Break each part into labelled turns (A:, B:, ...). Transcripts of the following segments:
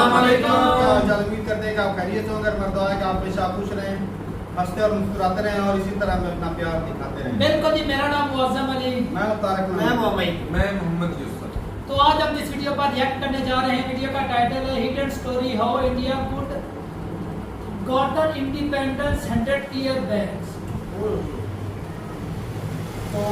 A: अस्सलाम वालेकुम।
B: क्या हाल चाल? उम्मीद करते हैं कि आप खैरियत से होंगे। मर्द दुआ है कि आप हमेशा खुश रहें, हंसते और मुस्कुराते रहें और इसी तरह में अपना प्यार दिखाते रहें।
A: बिल्कुल जी, मेरा नाम मुअज्जम अली,
B: मैं तारक,
C: मैं मोहम्मद,
D: मैं मोहम्मद यूसुफ।
A: तो आज हम इस वीडियो पर रिएक्ट करने जा रहे हैं। वीडियो का टाइटल है hit and story how India could gotten independence 100 year back.
B: तो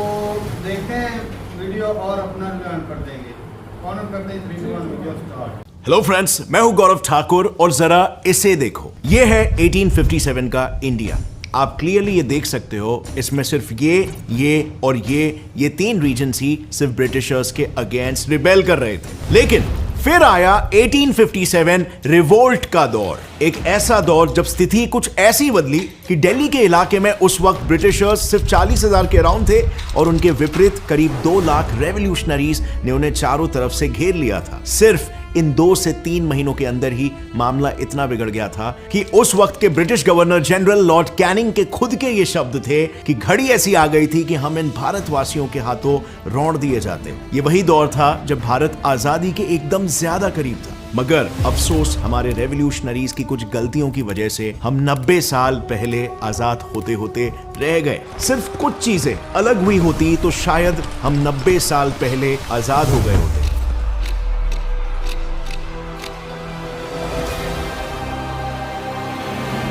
B: देखते हैं वीडियो और अपना रिव्यू कर देंगे। कौन करते हैं 3 2 1 वीडियो स्टार्ट।
E: हेलो फ्रेंड्स, मैं हूं गौरव ठाकुर और जरा इसे देखो। ये है 1857 का इंडिया। आप क्लियरली ये देख सकते हो, इसमें सिर्फ ये और ये 3 रीजन्स ही सिर्फ ब्रिटिशर्स के अगेंस्ट रिबेल कर रहे थे। लेकिन फिर आया 1857 रिवोल्ट का दौर, एक ऐसा दौर जब स्थिति कुछ ऐसी बदली कि दिल्ली के इलाके में उस वक्त ब्रिटिशर्स सिर्फ 40,000 के अराउंड थे और उनके विपरीत करीब 2 लाख रेवोल्यूशनरीज ने उन्हें चारों तरफ से घेर लिया था। सिर्फ इन 2 से 3 महीनों के अंदर ही मामला इतना बिगड़ गया था कि उस वक्त के British governor general Lord Canning के खुद के ये शब्द थे कि घड़ी ऐसी आ गई थी कि हम इन भारतवासियों के हाथों रौंद दिए जाते। ये वही दौर था जब भारत आजादी के एकदम ज्यादा करीब था। मगर अफसोस, हमारे रेवोल्यूशनरीज की कुछ गलतियों की वजह से हम 90 साल पहले आजाद होते होते रह गए। सिर्फ कुछ चीजें अलग हुई होती तो शायद हम 90 साल पहले आजाद हो गए होते।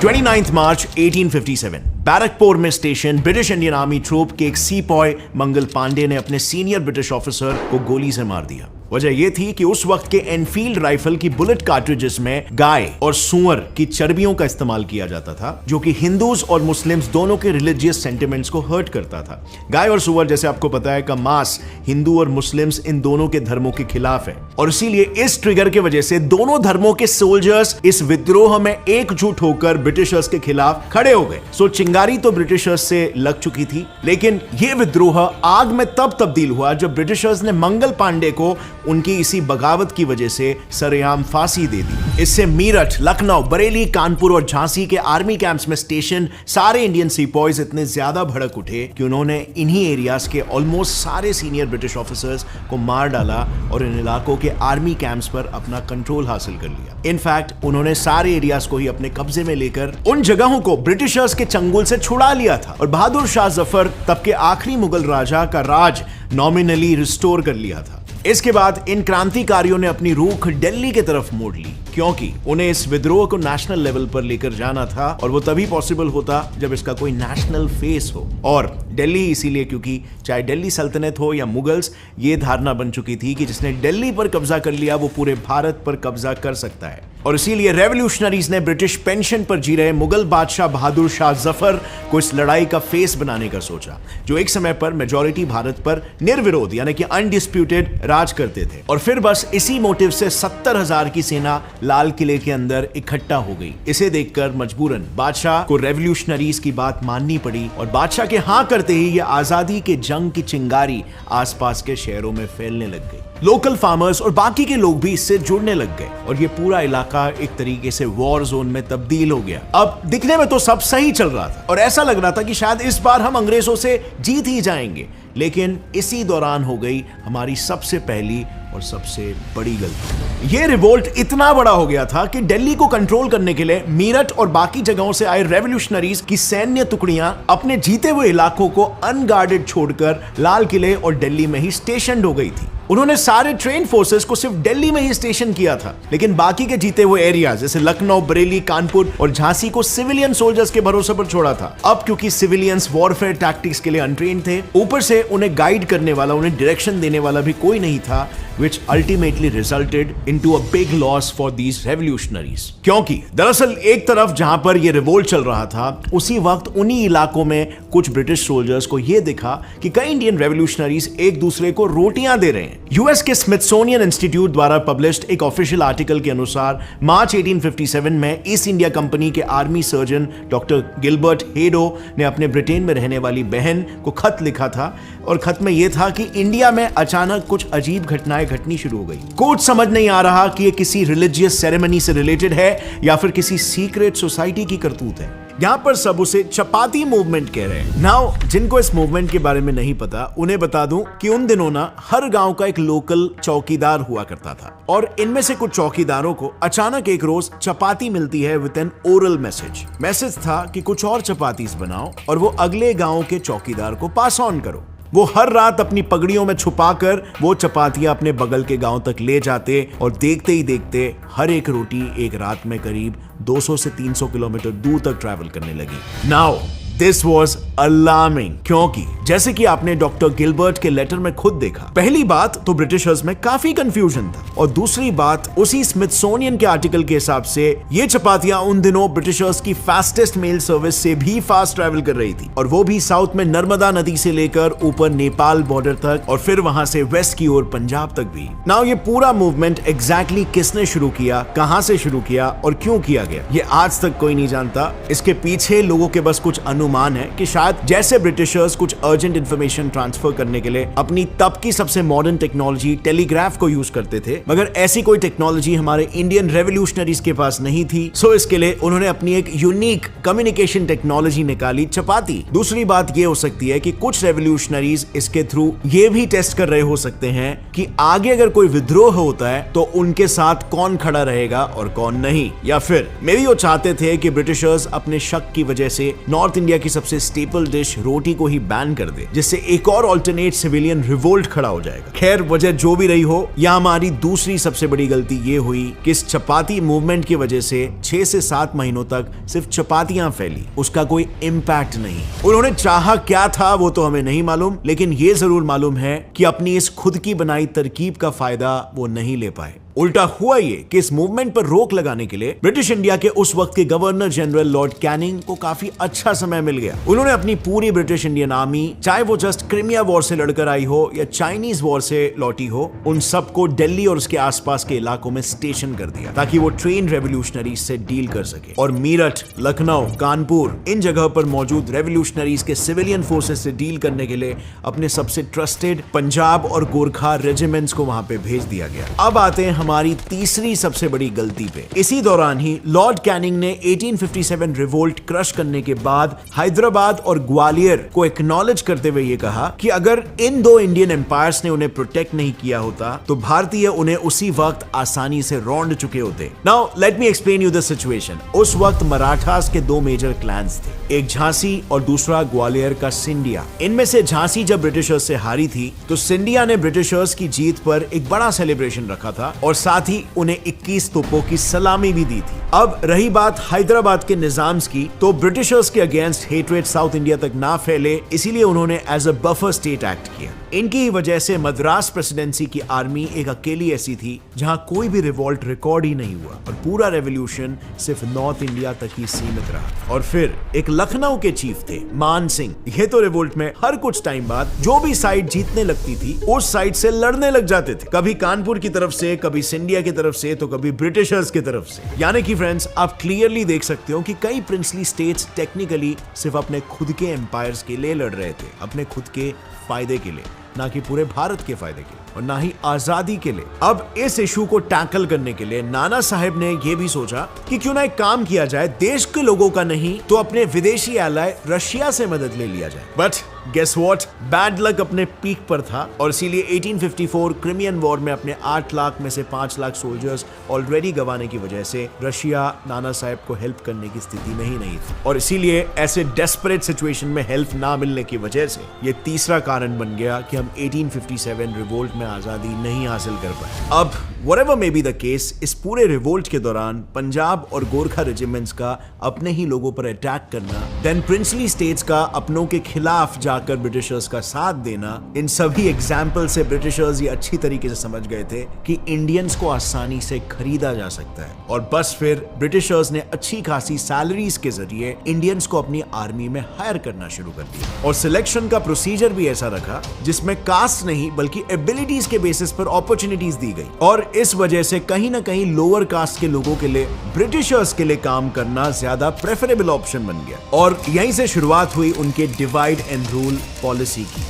E: 29 मार्च 1857 बैरकपुर में station British Indian army troop के एक सीपॉय मंगल पांडे ने अपने सीनियर ब्रिटिश ऑफिसर को गोली से मार दिया। वजह यह थी कि उस वक्त के एनफील्ड राइफल की बुलेट कार्ट्रिजेस में गाय और सूअर की चर्बियों का इस्तेमाल किया जाता था, जो कि हिंदूज और मुस्लिम्स दोनों के रिलीजियस सेंटिमेंट्स को हर्ट करता था। गाय और सूअर, जैसे आपको पता है, का मांस हिंदू और मुस्लिम्स इन दोनों के धर्मों के खिलाफ है और इसीलिए इस ट्रिगर की वजह से दोनों धर्मों के सोल्जर्स इस विद्रोह में एकजुट होकर ब्रिटिशर्स के खिलाफ खड़े हो गए। सो चिंगारी तो ब्रिटिशर्स से लग चुकी थी, लेकिन यह विद्रोह आग में तब तब्दील हुआ जब ब्रिटिशर्स ने मंगल पांडे को उनकी इसी बगावत की वजह से सरेआम फांसी दे दी। इससे मीरठ, लखनऊ, बरेली, कानपुर और झांसी के आर्मी कैंप्स में स्टेशन सारे इंडियन सीपॉयज इतने ज्यादा भड़क उठे कि उन्होंने इन्हीं एरियाज के ऑलमोस्ट सारे सीनियर ब्रिटिश ऑफिसर्स को मार डाला और इन इलाकों के आर्मी कैंप्स पर अपना कंट्रोल हासिल कर लिया। इनफैक्ट उन्होंने सारे एरियाज को ही अपने कब्जे में लेकर उन जगहों को ब्रिटिशर्स के चंगुल से छुड़ा लिया था और बहादुर शाह जफर, तब के आखिरी मुगल राजा, का राज नॉमिनली रिस्टोर कर लिया था। इसके बाद इन क्रांतिकारियों ने अपनी रुख दिल्ली की तरफ मोड़ ली, क्योंकि उन्हें इस विद्रोह को नेशनल लेवल पर लेकर जाना था और वो तभी पॉसिबल होता जब इसका कोई नेशनल फेस हो। और दिल्ली इसीलिए क्योंकि चाहे दिल्ली सल्तनत हो या मुगल्स, ये धारणा बन चुकी थी कि जिसने दिल्ली पर कब्जा कर लिया वो पूरे भारत पर कब्जा कर सकता है। और इसीलिए रेवोल्यूशनरीज ने ब्रिटिश पेंशन पर जी रहे मुगल बादशाह बहादुर शाह जफर को इस लड़ाई का फेस बनाने का सोचा, जो एक समय पर मेजॉरिटी भारत पर निर्विरोध यानी कि अनडिस्प्यूटेड राज करते थे। और फिर बस इसी मोटिव से 70,000 की सेना लाल किले के अंदर इकट्ठा हो गई। इसे देखकर मजबूरन बादशाह को रेवोल्यूशनरीज की बात माननी पड़ी और बादशाह के हाँ करते ही यह आजादी के जंग की चिंगारी आसपास के शहरों में फैलने लग गई। लोकल फार्मर्स और बाकी के लोग भी इससे जुड़ने लग गए और ये पूरा इलाका एक तरीके से वॉर जोन में तब्दील हो गया। अब दिखने में तो सब सही चल रहा था और ऐसा लग रहा था कि शायद इस बार हम अंग्रेजों से जीत ही जाएंगे, लेकिन इसी दौरान हो गई हमारी सबसे पहली और सबसे बड़ी गलती। ये रिवोल्ट इतना बड़ा हो गया था कि दिल्ली को कंट्रोल करने के लिए मीरठ और बाकी जगहों से आए रेवोल्यूशनरीज की सैन्य टुकड़ियां अपने जीते हुए इलाकों को अनगार्डेड छोड़कर लाल किले और दिल्ली में ही स्टेशन हो गई थी। उन्होंने सारे ट्रेन फोर्सेस को सिर्फ दिल्ली में ही स्टेशन किया था, लेकिन बाकी के जीते हुए एरियाज जैसे लखनऊ, बरेली, कानपुर और झांसी को सिविलियन सोल्जर्स के भरोसे पर छोड़ा था। अब क्योंकि सिविलियंस वॉरफेयर टैक्टिक्स के लिए अनट्रेन्ड थे, ऊपर से उन्हें गाइड करने वाला, उन्हें डायरेक्शन देने वाला भी कोई नहीं था, which ultimately resulted into a big loss for these revolutionaries। क्योंकि दरअसल एक तरफ जहां पर यह रिवोल्ट चल रहा था, उसी वक्त उन्हीं इलाकों में कुछ ब्रिटिश सोल्जर्स को यह दिखा कि कई इंडियन रेवोल्यूशनरीज एक दूसरे को रोटियां दे रहे हैं। यूएस के स्मिथसोनियन इंस्टीट्यूट द्वारा पब्लिश्ड एक ऑफिशियल आर्टिकल के अनुसार मार्च 1857 में ईस्ट इंडिया कंपनी के आर्मी सर्जन डॉक्टर गिलबर्ट हेडो ने अपने ब्रिटेन में रहने वाली बहन को खत लिखा था और खत में यह था कि इंडिया में अचानक कुछ अजीब घटनाएं घटनी शुरू हो गई। कुछ समझ नहीं आ रहा कि ये किसी रिलीजियस सेरेमनी से रिलेटेड है या फिर किसी सीक्रेट सोसाइटी की करतूत है। यहाँ पर सब उसे चपाती मूवमेंट कह रहे हैं। नाउ जिनको इस मूवमेंट के बारे में नहीं पता उन्हें बता दूं कि उन दिनों ना हर गांव का एक लोकल चौकीदार हुआ करता था और इनमें से कुछ चौकीदारों को अचानक एक रोज चपाती मिलती है विद एन ओरल मैसेज था कि कुछ और चपातीस बनाओ और वो अगले गांव के चौकीदार को पास ऑन करो। वो हर रात अपनी पगड़ियों में छुपाकर वो चपातियां अपने बगल के गांव तक ले जाते और देखते ही देखते हर एक रोटी एक रात में करीब 200 से 300 किलोमीटर दूर तक ट्रैवल करने लगी। नाउ दिस वॉज अलार्मिंग, क्योंकि जैसे कि आपने डॉक्टर गिलबर्ट के लेटर में खुद देखा, पहली बात तो ब्रिटिशर्स में काफी कंफ्यूजन था और दूसरी बात उसी स्मिथसोनियन के आर्टिकल के हिसाब से ये चपातियां उन दिनों ब्रिटिशर्स की फास्टेस्ट मेल सर्विस से भी फास्ट ट्रैवल कर रही थी और वो भी साउथ में नर्मदा नदी से लेकर ऊपर नेपाल बॉर्डर तक और फिर वहां से वेस्ट की ओर पंजाब तक भी। नाउ ये पूरा मूवमेंट एग्जैक्टली किसने शुरू किया, कहां से शुरू किया और क्यों किया गया, ये आज तक कोई नहीं जानता। इसके पीछे लोगों के बस कुछ अनुमान है कि शायद जैसे ब्रिटिशर्स कुछ अर्जेंट इंफॉर्मेशन ट्रांसफर करने के लिए अपनी तब की सबसे मॉडर्न टेक्नोलॉजी टेलीग्राफ को यूज करते थे, मगर ऐसी कोई टेक्नोलॉजी हमारे इंडियन रेवोल्यूशनरीज के पास नहीं थी। सो इसके लिए उन्होंने अपनी एक यूनिक कम्युनिकेशन टेक्नोलॉजी निकाली, चपाती। दूसरी बात ये हो सकती है कि कुछ रेवोल्यूशनरीज इसके थ्रू ये भी टेस्ट कर रहे हो सकते हैं कि आगे अगर कोई विद्रोह होता है तो उनके साथ कौन खड़ा रहेगा और कौन नहीं, या फिर मे बी वो चाहते थे कि ब्रिटिशर्स अपने शक की वजह से नॉर्थ इंडिया की सबसे स्टेपल डिश रोटी को ही बैन कर दे, जिससे एक और अल्टरनेट सिविलियन रिवोल्ट खड़ा हो जाएगा। खैर वजह जो भी रही हो, यह हमारी दूसरी सबसे बड़ी गलती ये हुई कि इस चपाती मूवमेंट की वजह से 6 से 7 महीनों तक सिर्फ चपातियां फैली, उसका कोई इंपैक्ट नहीं। उन्होंने चाहा क्या था वो तो हमें नहीं मालूम, लेकिन ये जरूर मालूम है कि अपनी इस खुद की बनाई तरकीब का फायदा वो नहीं ले पाए। उल्टा हुआ ये कि इस मूवमेंट पर रोक लगाने के लिए ब्रिटिश इंडिया के उस वक्त के गवर्नर जनरल लॉर्ड कैनिंग को काफी अच्छा समय मिल गया। उन्होंने अपनी पूरी ब्रिटिश इंडियन आर्मी, चाहे वो जस्ट क्रीमिया वॉर से लड़कर आई हो या चाइनीज वॉर से लौटी हो, उन सबको दिल्ली और उसके आसपास के इलाकों में स्टेशन कर दिया ताकि वो ट्रेन रेवोल्यूशनरीज से डील कर सके। और मीरठ, लखनऊ, कानपुर इन जगह पर मौजूद रेवोल्यूशनरीज के सिविलियन फोर्सेस से डील करने के लिए अपने सबसे ट्रस्टेड पंजाब और गोरखा रेजिमेंट्स को वहां पे भेज दिया गया। अब आते हैं हमारी तीसरी सबसे बड़ी गलती पे। इसी दौरान ही लॉर्ड कैनिंग ने 1857 रिवोल्ट क्रश करने के बाद हैदराबाद और ग्वालियर को एक्नॉलेज करते हुए ये कहा कि अगर इन दो इंडियन एम्पायर्स ने उन्हें प्रोटेक्ट नहीं किया होता तो भारतीय उन्हें उसी वक्त आसानी से रौंद चुके होते। Now let me explain you the situation. उस वक्त मराठास के 2 मेजर क्लैंस थे, एक झांसी और दूसरा ग्वालियर का सिंधिया। इनमें से झांसी जब ब्रिटिशर्स से हारी थी तो सिंधिया ने ब्रिटिशर्स की जीत पर एक बड़ा सेलिब्रेशन रखा था और साथ ही उन्हें 21 तोपों की सलामी भी दी थी। अब रही बात हैदराबाद के निजाम्स की, तो ब्रिटिशर्स के अगेंस्ट हेट्रेड साउथ इंडिया तक ना फैले, इसीलिए उन्होंने as a buffer state act किया। इनकी ही वजह से मद्रास प्रेसिडेंसी की आर्मी एक अकेली ऐसी थी जहां कोई भी रिवॉल्ट रिकॉर्ड ही नहीं हुआ और पूरा रेवोल्यूशन सिर्फ नॉर्थ इंडिया तक ही सीमित रहा। और फिर एक लखनऊ के चीफ थे मान सिंह, ये तो रिवोल्ट में हर कुछ टाइम बाद जो भी साइड जीतने लगती थी उस साइड से लड़ने लग जाते थे, कभी कानपुर की तरफ से, कभी सिंधिया की तरफ से, तो कभी ब्रिटिशर्स की तरफ से। यानी कि फ्रेंड्स आप क्लियरली देख सकते हो कि कई प्रिंसली स्टेट्स टेक्निकली सिर्फ अपने खुद के एम्पायर्स के लिए लड़ रहे थे, अपने खुद के फायदे के लिए, ना कि पूरे भारत के फायदे के लिए और ना ही आजादी के लिए। अब इस इशू को टैकल करने के लिए नाना साहब ने यह भी सोचा कि क्यों ना एक काम किया जाए, देश के लोगों का नहीं तो अपने विदेशी एलाय रशिया से मदद ले लिया जाए। But guess what, bad luck अपने पीक पर था और इसीलिए 1854 क्रिमियन वॉर में अपने 8 लाख में से 5 लाख सोल्जर्स ऑलरेडी गंवाने की वजह से रशिया नाना साहब को हेल्प करने की स्थिति में ही नहीं थी और इसीलिए ऐसे डेस्परेट सिचुएशन में हेल्प ना मिलने की वजह से ये तीसरा कारण बन गया कि हम 1857 रिवोल्ट में आजादी नहीं हासिल कर पाए। अब whatever may be the case, इस पूरे रिवोल्ट के दौरान पंजाब और गोरखा रेजिमेंट्स का अपने ही लोगों पर अटैक करना, देन प्रिंसली स्टेट्स का अपनों के खिलाफ जाकर ब्रिटिशर्स का साथ देना, इन सभी एग्जाम्पल से ब्रिटिशर्स ये अच्छी तरीके से समझ गए थे कि इंडियंस को आसानी से खरीदा जा सकता है और बस फिर ब्रिटिशर्स ने अच्छी खासी सैलरीज के जरिए इंडियंस को अपनी आर्मी में हायर करना शुरू कर दिया और सिलेक्शन का प्रोसीजर भी ऐसा रखा जिसमें कास्ट नहीं बल्कि एबिलिटीज के बेसिस पर अपॉर्चुनिटीज दी गई और इस वजह से कहीं ना कहीं लोअर कास्ट के लोगों के लिए ब्रिटिशर्स के लिए काम करना ज्यादा प्रेफरेबल ऑप्शन बन गया और यहीं से शुरुआत हुई उनके डिवाइड एंड रूल पॉलिसी की।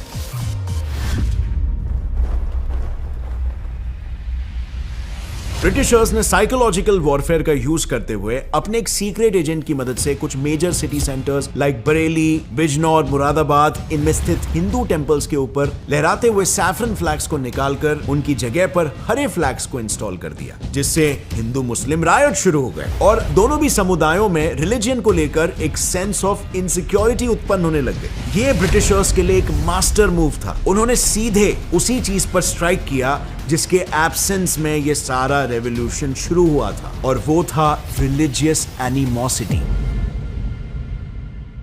E: ब्रिटिशर्स ने साइकोलॉजिकल वॉरफेयर का यूज करते हुए अपने एक सीक्रेट एजेंट की मदद से कुछ major city centres like Bareilly, Bijnor, Moradabad इनमें स्थित हिंदू टेंपल्स के ऊपर लहराते हुए सैफरन फ्लैग्स को निकालकर उनकी जगह पर हरे फ्लैग्स को इंस्टॉल कर दिया, जिससे हिंदू मुस्लिम रायट शुरू हो गए और दोनों भी समुदायों में रिलीजन को लेकर एक सेंस ऑफ इनसिक्योरिटी उत्पन्न होने लग गई। ये ब्रिटिशर्स के लिए एक मास्टर मूव था। उन्होंने सीधे उसी चीज पर स्ट्राइक किया जिसके एब्सेंस में ये सारा रेवोल्यूशन शुरू हुआ था, और वो था रिलीजियस एनिमोसिटी।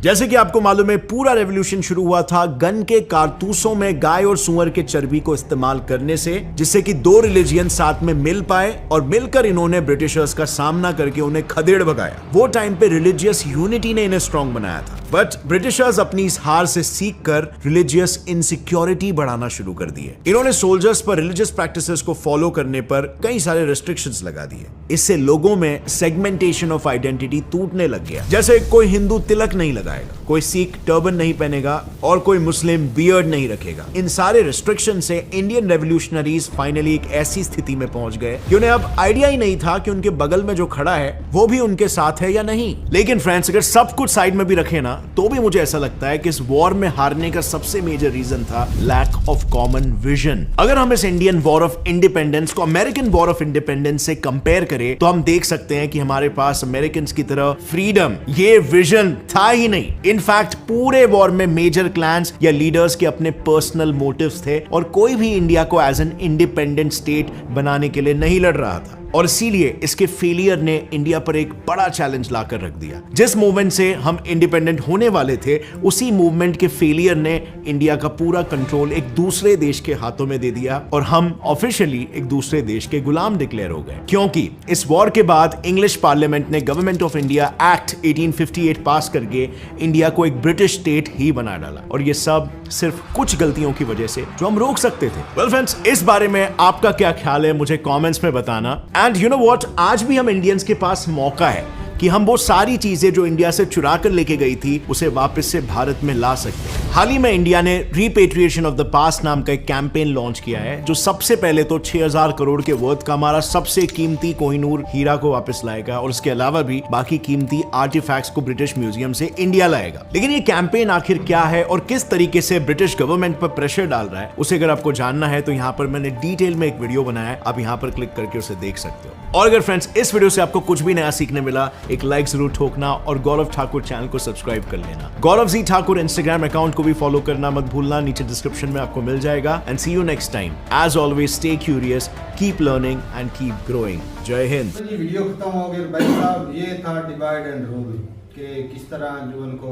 E: जैसे कि आपको मालूम है, पूरा रेवोल्यूशन शुरू हुआ था गन के कारतूसों में गाय और सुअर के चर्बी को इस्तेमाल करने से, जिससे कि दो रिलीजियन साथ में मिल पाए और मिलकर इन्होंने ब्रिटिशर्स का सामना करके उन्हें खदेड़ भगाया। वो टाइम पे रिलीजियस यूनिटी ने इन्हें स्ट्रॉन्ग बनाया था, बट ब्रिटिशर्स अपनी इस हार से सीख कर रिलीजियस इनसिक्योरिटी बढ़ाना शुरू कर दिए। इन्होंने सोल्जर्स पर रिलीजियस प्रैक्टिसेस को फॉलो करने पर कई सारे रेस्ट्रिक्शंस लगा दिए। इससे लोगों में सेगमेंटेशन ऑफ आइडेंटिटी टूटने लग गया। जैसे कोई हिंदू तिलक नहीं लगाएगा, कोई सिख टर्बन नहीं पहनेगा और कोई मुस्लिम बियर्ड नहीं रखेगा। इन सारे रिस्ट्रिक्शन से इंडियन रेवोल्यूशनरीज फाइनली एक ऐसी स्थिति में पहुंच गए कि उन्हें अब आइडिया ही नहीं था कि उनके बगल में जो खड़ा है वो भी उनके साथ है या नहीं। लेकिन फ्रेंड्स, अगर सब कुछ साइड में भी रखे ना, तो भी मुझे ऐसा लगता है कि इस वॉर में हारने का सबसे मेजर रीजन था लैक ऑफ कॉमन विजन। अगर हम इस इंडियन वॉर ऑफ इंडिपेंडेंस को अमेरिकन वॉर ऑफ इंडिपेंडेंस से कंपेयर करें तो हम देख सकते हैं कि हमारे पास अमेरिकन की तरह फ्रीडम ये विजन था ही नहीं। इनफैक्ट पूरे वॉर में मेजर क्लैंस या लीडर्स के अपने पर्सनल मोटिव्स थे और कोई भी इंडिया को एज एन इंडिपेंडेंट स्टेट बनाने के लिए नहीं लड़ रहा था, और इसीलिए इसके फेलियर ने इंडिया पर एक बड़ा चैलेंज लाकर रख दिया। जिस मूवमेंट से हम इंडिपेंडेंट होने वाले थे, उसी मूवमेंट के फेलियर ने इंडिया का पूरा कंट्रोल एक दूसरे देश के हाथों में दे दिया और हम ऑफिशियली एक दूसरे देश के गुलाम डिक्लेयर हो गए। क्योंकि इस वॉर के बाद इंग्लिश पार्लियामेंट ने गवर्नमेंट ऑफ इंडिया एक्ट 1858 पास करके इंडिया को एक ब्रिटिश स्टेट ही बना डाला, और ये सब सिर्फ कुछ गलतियों की वजह से जो हम रोक सकते थे। वेल फ्रेंड्स, इस बारे में आपका क्या ख्याल है मुझे कमेंट्स में बताना। एंड यू नो व्हाट, आज भी हम इंडियंस के पास मौका है कि हम वो सारी चीजें जो इंडिया से चुरा कर लेके गई थी उसे वापस से भारत में ला सकते हैं। हाल ही में इंडिया ने रिपेट्रिएशन ऑफ द पास्ट नाम का एक कैंपेन लॉन्च किया है, जो सबसे पहले तो 6000 करोड़ के वर्थ का हमारा सबसे कीमती कोहिनूर हीरा को वापस लाएगा, और उसके अलावा भी बाकी कीमती आर्टिफैक्ट्स को ब्रिटिश म्यूजियम से इंडिया लाएगा। लेकिन ये कैंपेन आखिर क्या है और किस तरीके से ब्रिटिश गवर्नमेंट पर प्रेशर डाल रहा है, उसे अगर आपको जानना है तो यहाँ पर मैंने डिटेल में एक वीडियो बनाया है, आप यहाँ पर क्लिक करके उसे देख सकते हो। और अगर फ्रेंड्स इस वीडियो से आपको कुछ भी नया सीखने मिला, एक लाइक जरूर ठोकना और गौरव ठाकुर चैनल को सब्सक्राइब कर लेना। गौरव जी ठाकुर इंस्टाग्राम अकाउंट को भी फॉलो करना मत भूलना, नीचे डिस्क्रिप्शन में आपको मिल जाएगा। And see you next time. As always stay curious, keep learning and keep growing. Jai Hind.
B: Ji video खत्म हो गया भाई साहब, ये था डिवाइड एंड रूल के किस तरह जो उनको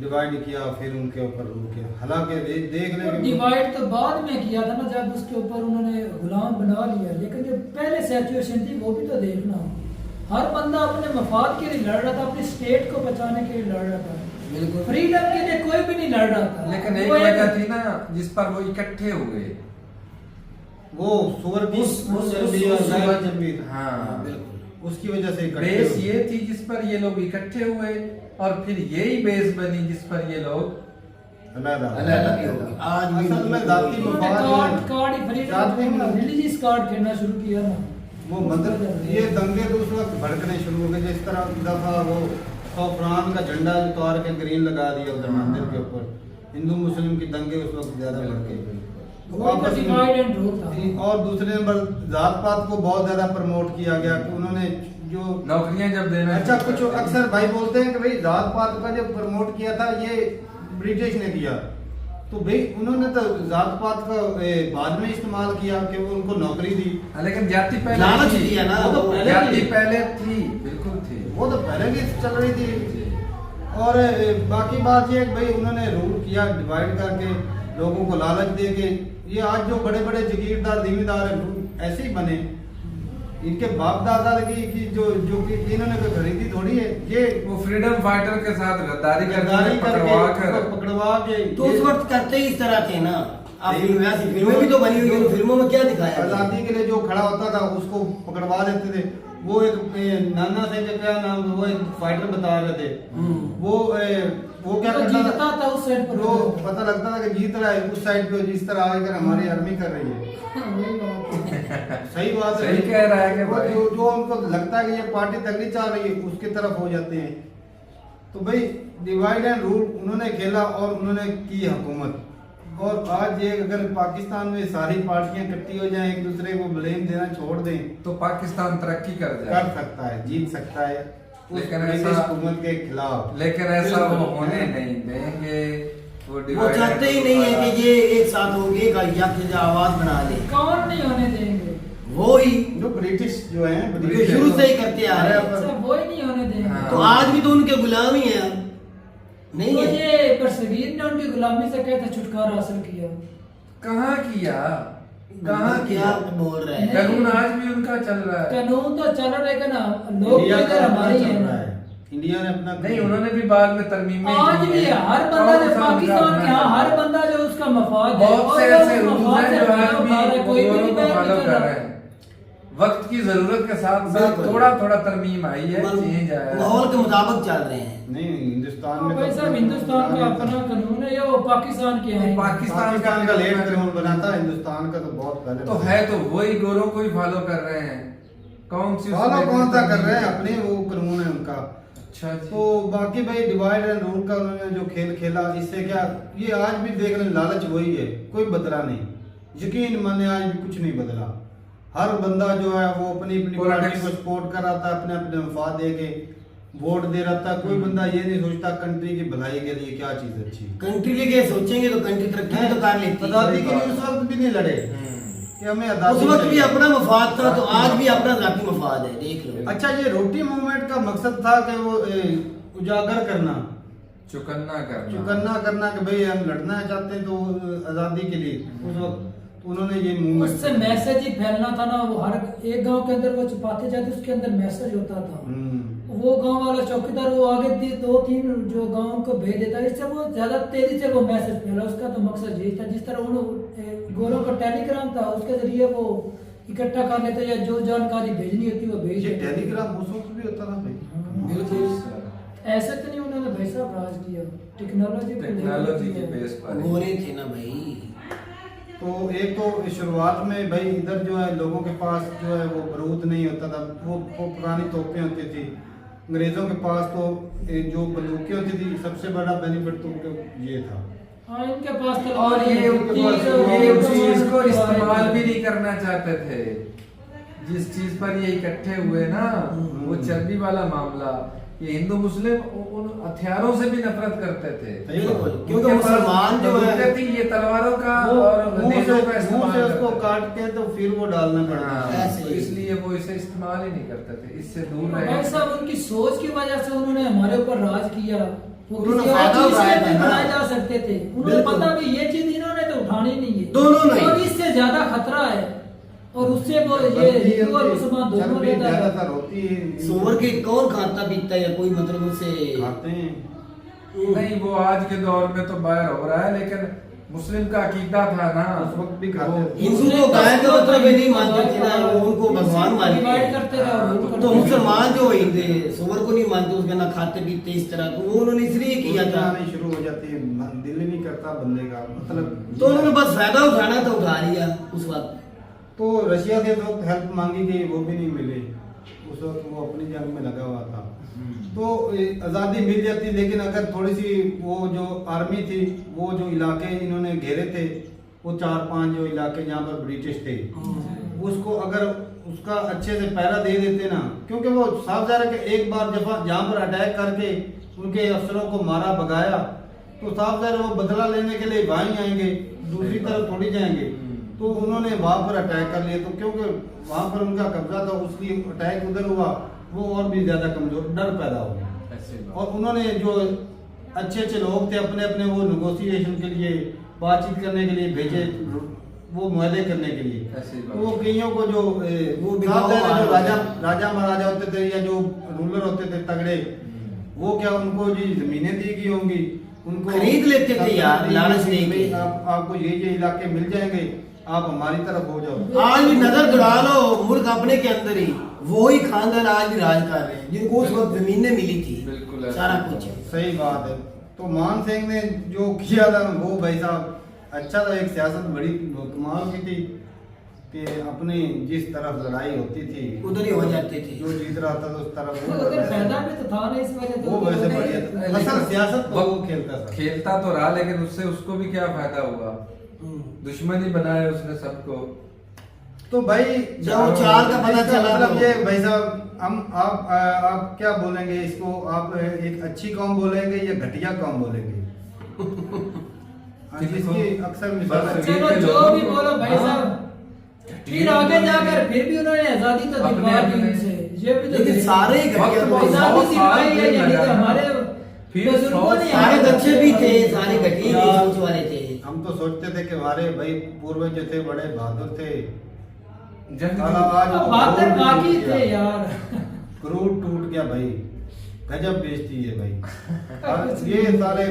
B: डिवाइड किया फिर उनके ऊपर रूल किया। हालांकि देखने की
A: डिवाइड तो बाद में किया था ना, जब उसके ऊपर उन्होंने गुलाम बना लिया, लेकिन जो पहले सिचुएशन थी वो भी तो देखना। हर बंदा अपने मफाद के लिए लड़ रहा था, अपनी स्टेट को बचाने के लिए लड़ रहा था,
C: बिल्कुल
A: फ्रीडम के लिए कोई भी नहीं लड़ रहा था।
C: लेकिन एक वजह थी ना जिस पर वो इकट्ठे हो गए,
B: वो सुअर की
C: हाँ
B: बिल्कुल उसकी वजह से
C: बेस ये थी जिस पर ये लोग इकट्ठे हुए, और फिर यही बेस बनी जिस पर ये लोग
B: आज असल में जाती
A: रिलीजियस कार्ड कहना शुरू किया ना,
B: वो मतलब ये दंगे तो उस वक्त भड़कने शुरू हो गए। जिस तरह दफा वो सौफरान का झंडा उतार के ग्रीन लगा दिया उधर मंदिर के ऊपर, हिंदू मुस्लिम की दंगे उस वक्त ज्यादा भड़के। और दूसरे नंबर जात पात को बहुत ज्यादा प्रमोट किया गया कि उन्होंने जो
C: नौकरियां जब देना,
B: अच्छा कुछ अक्सर भाई बोलते हैं कि भाई जात पात का जब प्रमोट किया था ये ब्रिटिश ने किया, तो भाई उन्होंने तो जात पात का बाद में इस्तेमाल किया कि वो उनको नौकरी दी।
C: लेकिन जाति पहले
B: लालच दिया ना,
C: वो तो
B: जाति
C: पहले थी, बिल्कुल थी,
B: वो तो पहले भी चल रही थी। और बाकी बात ये भाई उन्होंने रूल किया डिवाइड करके, लोगों को लालच दे के। ये आज जो बड़े बड़े जागीरदार जिम्मेदार ऐसे ही बने, इनके बाप दादा की जो कि इन्होंने कोई खरीदी थोड़ी है, ये
C: वो फ्रीडम फाइटर के साथ गद्दारी
B: करके पकड़वा के
D: तो उस वक्त करते ही इस तरह थे ना। आप फिल्में भी तो बनी हुई है, फिल्मों में क्या दिखाया?
B: आजादी के लिए जो खड़ा होता था उसको पकड़वा देते थे। वो एक नाना से क्या नाम, वो एक फाइटर बता रहे थे, वो क्या
A: तो
B: करता
A: जीतता था उस साइड पर,
B: वो पता लगता था कि जीत रहा है उस साइड पे, जिस तरह आकर हमारी आर्मी कर रही है। सही बात है,
C: सही कह रहा है कि
B: वो
C: भाई।
B: जो उनको लगता है कि ये पार्टी तगड़ी चाह रही है उसकी तरफ हो जाते हैं। तो भाई डिवाइड एंड रूल उन्होंने खेला और उन्होंने की हुकूमत। और आज ये अगर पाकिस्तान में सारी पार्टियां इकट्ठी हो जाएं, एक दूसरे को ब्लेम देना छोड़ दें,
C: तो पाकिस्तान तरक्की कर
B: कर
C: जाए,
B: सकता है, जीत सकता है
C: लेकिन
B: ब्रिटिश
C: ऐसा-
B: हुकूमत के खिलाफ।
C: लेकिन ऐसा वो
B: बिल्कुल।
C: होने नहीं देंगे।
D: वो
C: divide
D: चाहते ही
C: and
D: नहीं
C: rule
D: है
C: वाला-
D: कि ये एक साथ हो गए का यक आवाज बना ले,
A: कौन नहीं होने देंगे?
D: वो ही
B: जो ब्रिटिश जो है
D: ये शुरू से ही करते आ रहे हैं।
A: अच्छा, वो ही नहीं होने देंगे।
C: हाँ।
D: तो आज भी तो उनके गुलाम ही है, नहीं
A: तो
D: है?
A: ये बरसगीर ने उनकी गुलामी से कैसे छुटकारा हासिल किया?
C: कहाँ किया, कहाँ
D: क्या
C: किया?
D: बोल रहे हैं?
C: कानून आज भी उनका चल रहा है।
A: कानून तो चल रहेगा ना, लोग
B: इंडिया
A: तो
B: का
A: इधर
B: अपना
A: हमारे ही
B: चल
A: है
B: रहा
A: ना।
B: है, इंडिया ने अपना
C: नहीं, उन्होंने भी बाद में तरमीमें
A: आज
C: की
A: भी
C: हैं।
A: हर बंदा
C: कौन
A: जो
C: सा
A: पाकिस्तान
C: उनका
A: के यहाँ
C: अपना
A: हर बंदा जो उसका मफाद है,
C: बहुत
A: और
C: से
A: वो
C: ऐसे रूल्स
A: मफाद
C: हैं
A: से
C: जो आज
A: बाहर है,
C: भी
A: कोई भी
C: गोरों
A: नहीं
C: को
A: बैन
C: फॉलो
A: कर
C: कर
A: रहा।
C: रहे हैं। वक्त की जरूरत के साथ साथ
D: बिल्कुल।
C: थोड़ा थोड़ा तरमीम आई है, चेंज आया है।
D: माहौल के मुताबिक चल रहे हैं।
B: नहीं हिंदुस्तान में
A: भाई साहब, हिंदुस्तान का अपना कानून है, ये वो पाकिस्तान के हैं।
C: पाकिस्तान
B: का लेट कानून बना था, हिंदुस्तान का तो बहुत पहले
C: तो है, तो वही गोरों को ही फॉलो कर रहे हैं। कौन सी
B: फॉलो
C: उसमें
B: कौन सा
C: भी
B: कर रहे हैं, अपने वो कानून है उनका।
C: अच्छा जी।
B: तो बाकी भाई डिवाइड एंड रूल का उन्होंने जो खेल खेला, इससे क्या ये आज भी देख रहे, लालच वही है, कोई बदला नहीं। यकीन माने आज भी कुछ नहीं बदला। हर बंदा जो है वो अपनी अपनी पार्टी को सपोर्ट कर रहा था, अपने अपने मफाद दे के वोट दे रहा था। कोई बंदा ये नहीं सोचता कंट्री की भलाई के लिए क्या चीज अच्छी।
D: कंट्री के लिए सोचेंगे तो कंट्री तरक्की भी तो कर लेती है।
B: आजादी के लिए उस वक्त भी नहीं लड़े कि हमें आजादी
D: उस वक्त भी
B: चाहिए।
D: अपना मफाद था, तो आज भी अपना जाती मफाद है, देख लो।
B: अच्छा, ये रोटी मूवमेंट का मकसद था कि वो उजागर करना, चुकन्ना करना कि भाई हम लड़ना चाहते हैं तो आजादी के लिए। उस वक्त उन्होंने ये मूवमेंट,
A: उससे मैसेज ही फैलना था ना। वो हर एक गांव के अंदर वो छुपाते जाते, उसके अंदर मैसेज होता था। वो गांव वाला चौकीदार वो आगे 2-3 जो गांव को भेज देता, इससे वो ज्यादा तेजी से वो मैसेज फैला। उसका तो मकसद यही था। जिस तरह उन्होंने गोरों का टेलीग्राम था, उसके जरिए वो इकट्ठा कर लेते या जो जानकारी भेजनी होती वो भेज
B: ये
A: देते।
B: टेलीग्राम उस वक्त भी होता था भाई।
A: बिल्कुल ऐसे तो नहीं उन्होंने भाई साहब राज किया, टेक्नोलॉजी
C: टेक्नोलॉजी की बेस पर ही।
D: गोरे थे ना भाई।
B: तो एक तो शुरुआत में भाई इधर जो है लोगों के पास जो है वो बारूद नहीं होता था, वो पुरानी तोपें होती थी। अंग्रेजों के पास तो जो बंदूकें होती थी, सबसे बड़ा बेनिफिट तो उनको ये था।
A: हाँ, इनके पास तो
C: और ये उस चीज को इस्तेमाल भी नहीं करना चाहते थे। जिस चीज पर ये इकट्ठे हुए ना, वो चर्बी वाला मामला, ये हिंदू मुस्लिम उन हथियारों से भी नफरत करते थे।
D: बिल्कुल, क्योंकि
C: उनके पास
D: मुसलमान जो है
C: बंदूकें थी, ये तलवारों का
B: वो
C: और
B: मुंह
C: नेज़ों का
B: से
C: इस्तेमाल
B: उसको
C: करते थे।
B: काट के तो फिर वो डालना पड़ता
C: हाँ,
B: था।
D: ऐसे
C: तो
D: ही।
C: इसलिए वो इसे इस्तेमाल ही नहीं करते थे, इससे दूर
A: भाई
C: रहे।
A: साहब, उनकी सोच की वजह से उन्होंने हमारे ऊपर राज किया। वो
D: उन्होंने
A: किसी और
D: फायदा
A: चीज से
D: उठाया था
A: भी
D: ना।
A: बनाए जा सकते थे। उन्हें
D: बिल्कुल।
A: पता भी ये चीज इन्होंने तो उठानी नहीं है,
D: दोनों नहीं।
A: और इससे ज्यादा खतरा है। और उससे वो ये
B: बल्कि
A: हिंदू और मुसलमान दोनों
B: चर्बी
A: लेता है।
B: ज्यादातर होती है।
D: सुअर के कौन खाता पीता है, या कोई मतलब उससे
B: खाते हैं।
C: नहीं, वो आज के दौर में तो बाहर हो रहा है, लेकिन मुस्लिम का अकीदा था ना,
B: उस वक्त भी खाते थे।
D: हिंदू तो गाय का मतलब ही नहीं मानते थे ना, वो उनको भगवान मानते
A: डिवाइड
D: हैं।
A: करते रहे और रूल
D: तो
A: करते रहे।
D: मुसलमान जो हिंदू सुअर को नहीं मानते, उसका ना खाते पीते इस तरह, तो वो उन्होंने इसलिए किया था।
B: आनी शुरू हो जाती है, दिल ही नहीं करता बंदे का, मतलब
D: तो उन्होंने बस फायदा उठाना था, उठा लिया उस वक्त।
B: तो रशिया से तो हेल्प मांगी गई, वो भी नहीं मिली। उस वक्त वो अपनी जंग में लगा हुआ था। तो आज़ादी मिल जाती, लेकिन अगर थोड़ी सी वो जो आर्मी थी, वो जो इलाके इन्होंने घेरे थे, वो 4-5 जो इलाके जहाँ पर ब्रिटिश थे, उसको अगर उसका अच्छे से पहरा दे देते ना, क्योंकि वो साफ जाहिर है कि एक बार जब जहाँ पर अटैक करके उनके अफसरों को मारा भगाया, तो साफ जाहिर है वो बदला लेने के लिए वहीं आएंगे, दूसरी तरफ थोड़ी जाएंगे। तो उन्होंने वहां पर अटैक कर लिया, तो क्योंकि वहां पर उनका कब्जा था, उसकी अटैक उधर हुआ, वो और भी ज्यादा कमजोर, डर पैदा हो गया। और उन्होंने जो अच्छे अच्छे लोग थे अपने अपने वो नेगोशिएशन के लिए, बातचीत करने के लिए भेजे, वो मुआहदे करने के लिए। तो वो कईयों को जो जो राजा महाराजा होते थे या जो रूलर होते थे तगड़े, वो क्या उनको जी जमीनें दी गई होंगी, उनको
D: खरीद लेते थे यार, लालच दे के।
B: आपको ये इलाके मिल जाएंगे, आप हमारी तरफ हो जाओ।
D: आज भी नजर दौड़ा लो मुल्क अपने के अंदर ही, वही खानदान आज भी राज कर रहे हैं जिनको उस वक्त जमीनें मिली थी,
C: बिल्कुल ऐसा।
D: सारा कुछ।
B: सही बात है। तो मान सिंह ने जो किया था वो भाई साहब अच्छा था, एक सियासत बड़ी कमाल की थी कि अपनी जिस तरफ लड़ाई होती थी
D: उधर ही हो जाते थे।
B: जो जीत रहा था तो उस तरफ
A: तो अगर फायदा भी तो था ना इस वजह से
B: वो वैसे बढ़िया था। असल सियासत तो वो खेलता था।
C: खेलता तो रहा, लेकिन उससे उसको भी क्या फायदा हुआ, दुश्मनी बनाए उसने सबको।
B: तो भाई
D: जब वो चाल का पता चला
B: मतलब
D: तो-
B: ये भाई साहब हम आप क्या बोलेंगे इसको, आप एक अच्छी कौम बोलेंगे या घटिया कौम बोलेंगे? इसकी अक्सर मिसाल
C: बस
A: चलो जो भी बोलो भाई साहब, फिर आगे जाकर फिर भी उन्होंने आजादी तो दिलवा दी
C: अपने-
A: उनसे, ये भी तो
D: लेकिन सारे ही घटिया
C: वक्त
D: लोग,
C: बहुत
A: आजादी दिलवाई है,
C: साल
A: यानी कि
C: लगा।
A: हमारे
C: फिर
A: बुजुर्गों ने
D: सारे
A: हमें-
D: अच्छे भी थे, सारे घटिया भी सोच वाले थे।
B: हम तो सोचते थे कि हमारे भाई पूर्वज जो थे बड़े बहादुर थे।
C: जंग
B: साला आज
A: अब
B: वो
A: बातें
B: क्रूर
A: बाकी
B: टूट
A: थे
B: गया।
A: यार।
B: क्रूर टूट गया भाई, गजब बेइज्जती है भाई। और ये साले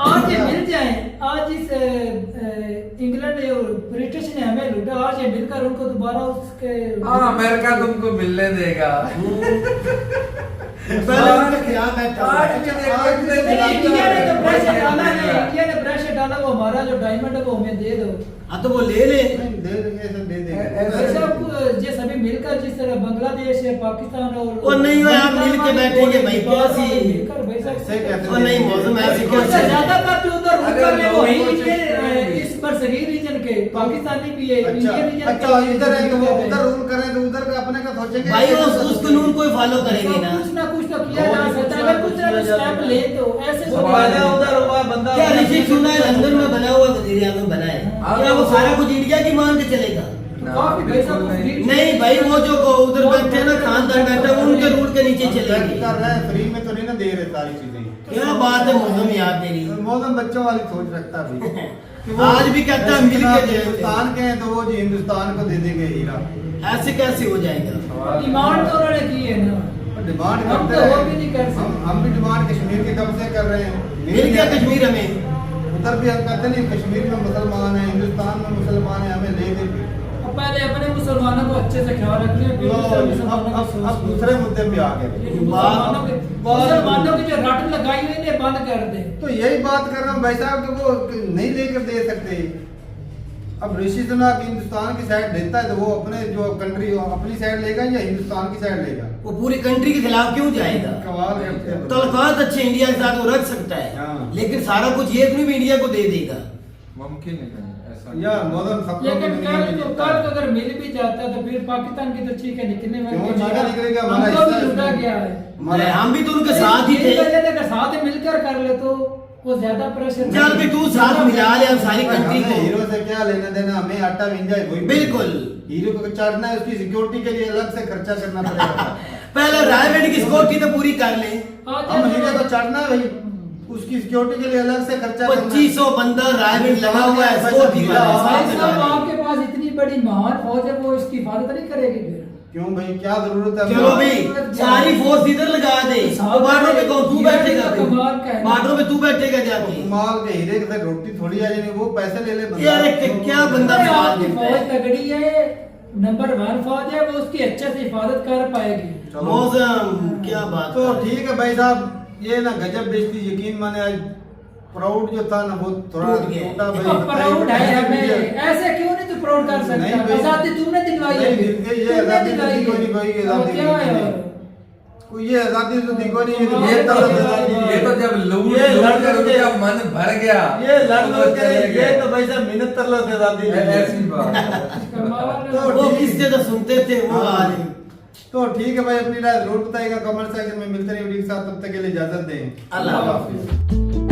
A: आज ये मिल जाए, आज इस इंग्लैंड और ब्रिटिश ने हमें लूटा, आज ये मिलकर उनको दोबारा उसके
C: हाँ, अमेरिका तुमको मिलने देगा।
D: पहले उनका क्या बैठा हुआ
C: आज
D: है।
C: के देखो इतने
A: नहीं, इंडिया ने तो प्रेशर डाला है,
C: दिलाते हैं।
A: इंडिया ने प्रेशर डाला, वो हमारा जो डायमंड है वो हमें दे दो।
D: हाँ तो वो ले ले।
B: नहीं, दे देंगे, ऐसे दे देंगे।
A: वैसे अब ये सभी मिलकर जिस तरह बांग्लादेश है, पाकिस्तान और
D: वो नहीं हुआ, आप मिल के बैठेंगे भाई, कैसी?
A: मिलकर भाई साहब
B: ऐसे कहते
D: और नहीं मौसम ऐसे
A: उससे
D: कैसे?
A: ज्यादातर जो उधर
C: अरे
A: रुकल है वो है
C: लोगों को
A: इंडियन,
C: चाहिए।
A: इस बरसगीर रीजन के, पाकिस्तानी भी है,
B: अच्छा
A: इंडियन रीजन
B: अच्छा, इधर है तो वो उधर रूल करें तो उधर का अपने का सोचेंगे।
D: भाई उस कानून को फॉलो करेंगे ना।
A: कुछ ना कुछ तो किया जा सकता है, अगर कुछ ना कुछ स्टेप ले तो ऐसे
B: वो
A: तो
B: वादा उधर हुआ बंदा।
D: क्या ऋषि सुना है लंदन में बना हुआ, वजीर आजम बना है,
C: हाँ,
D: क्या वो सारा कुछ इंडिया की मान के चलेगा?
A: काफी भाई साहब
C: बिल्कुल नहीं।
D: नहीं भाई, वो जो उधर बैठे हैं ना, खानदान बैठा है, उनके रूल के नीचे
B: चलेंगे
D: चलेंगे।
B: कर रहे हैं, फ्री में तो नहीं ना दे रहे सारी चीजें।
D: क्या बात है मौसम याद तेरी।
B: मौसम बच्चों वाली सोच रखता है भाई कि वो
D: आज भी कहता है मिल के दे।
B: हिंदुस्तान के हैं तो वो जी हिंदुस्तान को दे देंगे हीरा।
D: ऐसे कैसे हो जाएगा?
A: डिमांड तो उन्होंने की है ना,
B: डिमांड
A: हम
B: करते
A: तो वो
B: हैं।
A: भी नहीं कर सकते।
B: हम भी डिमांड कश्मीर के कब से कर रहे हैं।
D: मिल गया कश्मीर हमें।
B: उधर भी हम कहते नहीं कश्मीर में मुसलमान है, हिंदुस्तान में मुसलमान है, हमें ले दे।
A: अब पहले अपने मुसलमानों को अच्छे से ख्याल रखिए, फिर दूसरे मुसलमानों की सोच
B: अब दूसरे मुद्दे पे आ गए।
A: ये मुसलमानों की जो रट लगाई हुई इन्हें बंद कर दे।
B: तो यही बात कर रहा हूँ भाई साहब कि वो नहीं लेकर दे सकते। अब ऋषि सुनक हिंदुस्तान की साइड लेता है तो वो अपने जो कंट्री अपनी साइड लेगा या हिंदुस्तान की साइड लेगा?
D: वो पूरी कंट्री के खिलाफ क्यों जाएगा?
B: कमाल करते हैं।
D: तलकात अच्छे इंडिया के साथ वो रख सकता है,
B: हाँ।
D: लेकिन सारा कुछ ये भी इंडिया को दे देगा।
C: मुमकिन है नहीं, ऐसा
B: या मौसम सब लोग
A: लेकिन
B: दुनिया में जीतता
A: कल
B: है।
A: को अगर मिल भी जाता तो फिर पाकिस्तान की तो ठीक है, निकलने में
B: क्यों चीखा निकलेगा? हमारा
A: हमको भी
B: हिस्सा
A: लूटा
B: है।
A: गया है।
B: हमारा-
D: हम भी तो उनके साथ ही थे।
A: अगर साथ मिलकर कर ले तो वो ज्यादा प्रेशर
D: चल भी तू साथ मिला ले हम सारी कंट्री
B: हमें हीरो
D: को।
B: से क्या लेना देना, हमें आटा मिंजा वही
D: बिल्कुल।
B: हीरो को चढ़ना है, उसकी सिक्योरिटी के लिए अलग से खर्चा करना पड़ेगा।
D: पहले रायवेड की सिक्योरिटी तो पूरी कर ले।
B: हम हीरो को चढ़ना है भाई, उसकी सिक्योरिटी के लिए अलग से खर्चा करना है।
D: 2500 बंदा रायवेड लगा हुआ है,
B: पैसा
D: सिक्योरिटी
B: ढीला
D: वाला,
B: हो।
A: भाई
D: साथ
A: साहब
D: लगा ले।
A: आपके पास इतनी बड़ी महान फौज है, वो इसकी हिफाजत नहीं करेगी फिर?
B: क्यों भाई, क्या जरूरत है?
D: चलो भाई सारी फोर्स इधर लगा दे, तो बार्डर पे कौन तू बैठेगा?
A: कमाल का है।
D: बार्डर पे तू बैठेगा जाके।
B: माल के हीरे के साथ रोटी थोड़ी आ जाएगी, वो पैसे ले ले बंदा।
D: यार क्या बंदा
A: अरे
D: समाज
A: आपकी
D: देखता
A: फौज
D: है।
A: तगड़ी है, नंबर 1 फौज है, वो उसकी अच्छे से हिफाजत कर पाएगी।
B: चलो।
D: मौसम क्या बात
B: तो
D: है।
B: ठीक है भाई साहब, ये ना गजब बेइज्जती, यकीन माने आज प्राउड जो था ना वो थोड़ा
D: टूट गया।
B: टूटा भाई।
A: प्राउड है हमें, ऐसे क्यों नहीं तू प्राउड कर
B: नहीं
A: सकता?
B: भाई।
A: आजादी तुमने दिलवाई है,
B: नहीं, ये
A: तुमने
B: आजादी तो
A: दिलवाई
B: दिखो नहीं, कोई
A: है।
B: आजादी
A: और क्या है
B: नहीं।
A: और?
B: कोई ये आजादी तो दिखो नहीं, ये तो
C: ये तो
B: बेहतर आजादी है।
C: ये तो जब लूट
B: ये
C: लूट
B: लड़
C: कर
B: के-
C: उनका मन भर गया,
B: ये लड़
C: तो
B: लो के
C: चले
B: ये
C: गए।
B: तो भाई साहब मिन्नत कर लो थे आजादी के लिए।
C: ऐसी बात है।
A: कमाल
B: तो
A: है।
D: वो किससे तो सुनते थे वो
B: हाँ।
D: आज।
B: तो ठीक है भाई, अपनी राय जरूर बताइएगा कमेंट सेक्शन में। मिलते रहिए वीडियो के साथ, तब तक के लिए इजाजत दें।
D: अल्लाह हाफिज।